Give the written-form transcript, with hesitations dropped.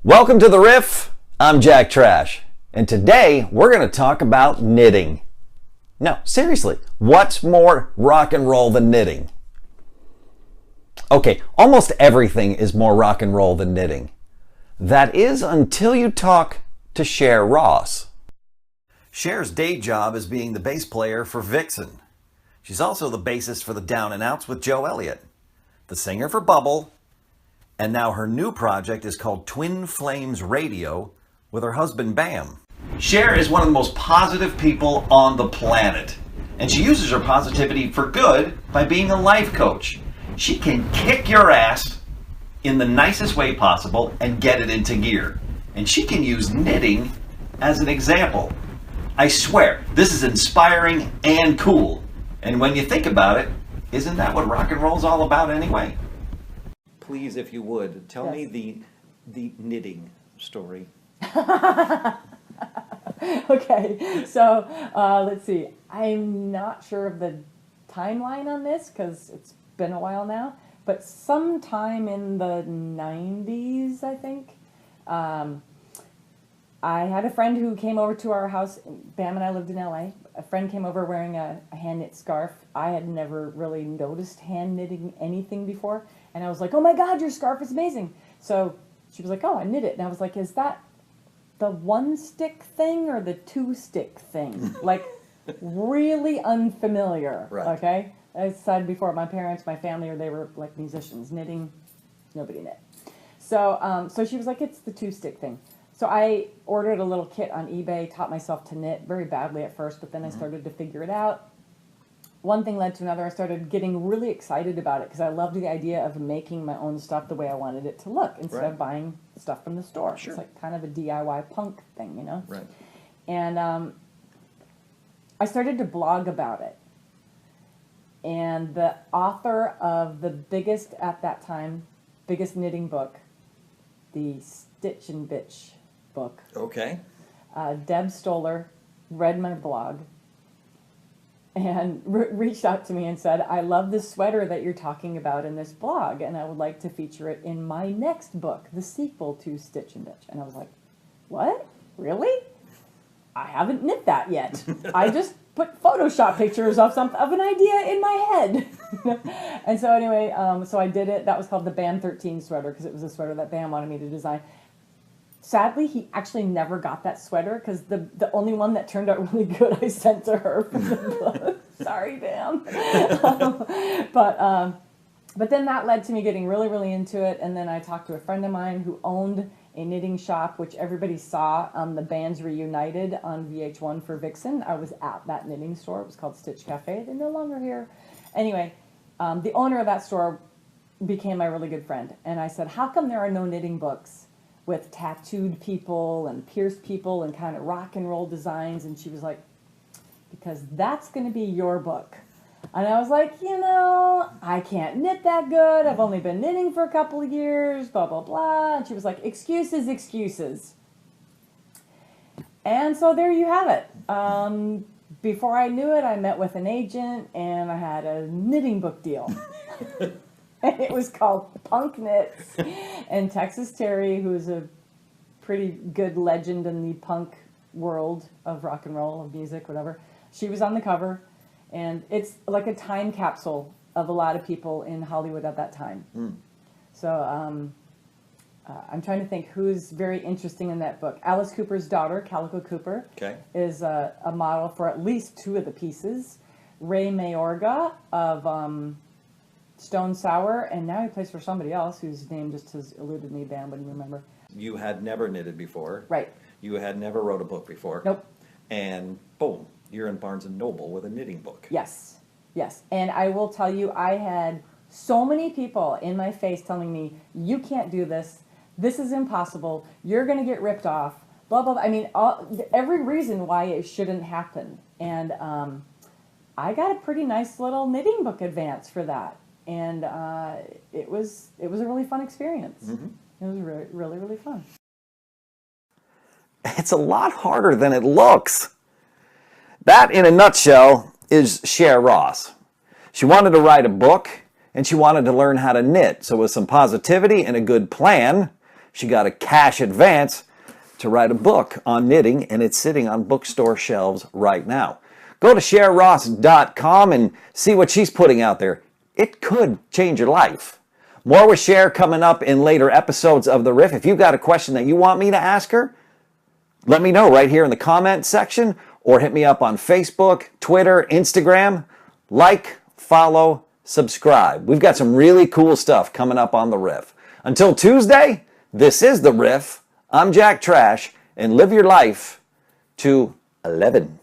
Welcome to The Riff. I'm Jack Trash, and today we're going to talk about knitting. No, seriously, what's more rock and roll than knitting? Okay, almost everything is more rock and roll than knitting. That is until you talk to Cher Ross. Cher's day job is being the bass player for Vixen. She's also the bassist for the Down and Outs with Joe Elliott, the singer for Bubble, and now her new project is called Twin Flames Radio with her husband Bam. Cher is one of the most positive people on the planet, and she uses her positivity for good by being a life coach. She can kick your ass in the nicest way possible and get it into gear. And she can use knitting as an example. I swear, this is inspiring and cool. And when you think about it, isn't that what rock and roll's all about anyway? Please, if you would, tell me the knitting story. Okay, so let's see. I'm not sure of the timeline on this because it's been a while now, but sometime in the 90s, I think, I had a friend who came over to our house. Bam and I lived in LA. A friend came over wearing a hand knit scarf. I had never really noticed hand knitting anything before. And I was like, oh my God, your scarf is amazing. So she was like, oh, I knit it. And I was like, is that the one stick thing or the two stick thing? Like, really unfamiliar. Right. Okay? I said before, my parents, my family, they were like musicians. Knitting, nobody knit. So, so she was like, it's the two stick thing. So I ordered a little kit on eBay, taught myself to knit very badly at first, but then I started to figure it out. One thing led to another. I started getting really excited about it because I loved the idea of making my own stuff the way I wanted it to look instead of buying stuff from the store. Sure. It's like kind of a DIY punk thing, you know? Right. And I started to blog about it. And the author of the biggest, at that time, biggest knitting book, the Stitch and Bitch book. Okay. Deb Stoller read my blog and reached out to me and said, I love this sweater that you're talking about in this blog, and I would like to feature it in my next book, the sequel to Stitch and Bitch. And I was like, what? Really? I haven't knit that yet. I just put Photoshop pictures of an idea in my head. And so anyway, so I did it. That was called the Bam 13 sweater because it was a sweater that Bam wanted me to design. Sadly, he actually never got that sweater because the only one that turned out really good I sent to her from the book. Sorry, Bam. But then that led to me getting really, really into it. And then I talked to a friend of mine who owned a knitting shop, which everybody saw on the Bands Reunited on VH1 for Vixen. I was at that knitting store. It was called Stitch Cafe. They're no longer here. Anyway, the owner of that store became my really good friend. And I said, how come there are no knitting books with tattooed people and pierced people and kind of rock and roll designs? And she was like, because that's going to be your book. And I was like, you know, I can't knit that good. I've only been knitting for a couple of years, blah, blah, blah. And she was like, excuses, excuses. And so there you have it. Before I knew it, I met with an agent and I had a knitting book deal. And it was called Punk Knits. And Texas Terry, who's a pretty good legend in the punk world of rock and roll, of music, whatever, she was on the cover. And it's like a time capsule of a lot of people in Hollywood at that time. Mm. So I'm trying to think who's very interesting in that book. Alice Cooper's daughter, Calico Cooper, is a model for at least two of the pieces. Ray Mayorga of Stone Sour, and now he plays for somebody else whose name just has eluded me. Bam, what do you remember? You had never knitted before. Right. You had never wrote a book before. Nope. And boom, you're in Barnes & Noble with a knitting book. Yes, yes. And I will tell you, I had so many people in my face telling me, you can't do this, this is impossible, you're going to get ripped off, blah, blah, blah. I mean, every reason why it shouldn't happen. And I got a pretty nice little knitting book advance for that. And it was a really fun experience. Mm-hmm. It was really, really, really fun. It's a lot harder than it looks. That, in a nutshell, is Cher Ross. She wanted to write a book, and she wanted to learn how to knit. So with some positivity and a good plan, She got a cash advance to write a book on knitting, and it's sitting on bookstore shelves right now. Go to SherRoss.com and see what she's putting out there. It could change your life. More with Cher coming up in later episodes of The Riff. If you've got a question that you want me to ask her, let me know right here in the comment section, or hit me up on Facebook, Twitter, Instagram. Like, follow, subscribe. We've got some really cool stuff coming up on The Riff. Until Tuesday, this is The Riff. I'm Jack Trash, and live your life to 11.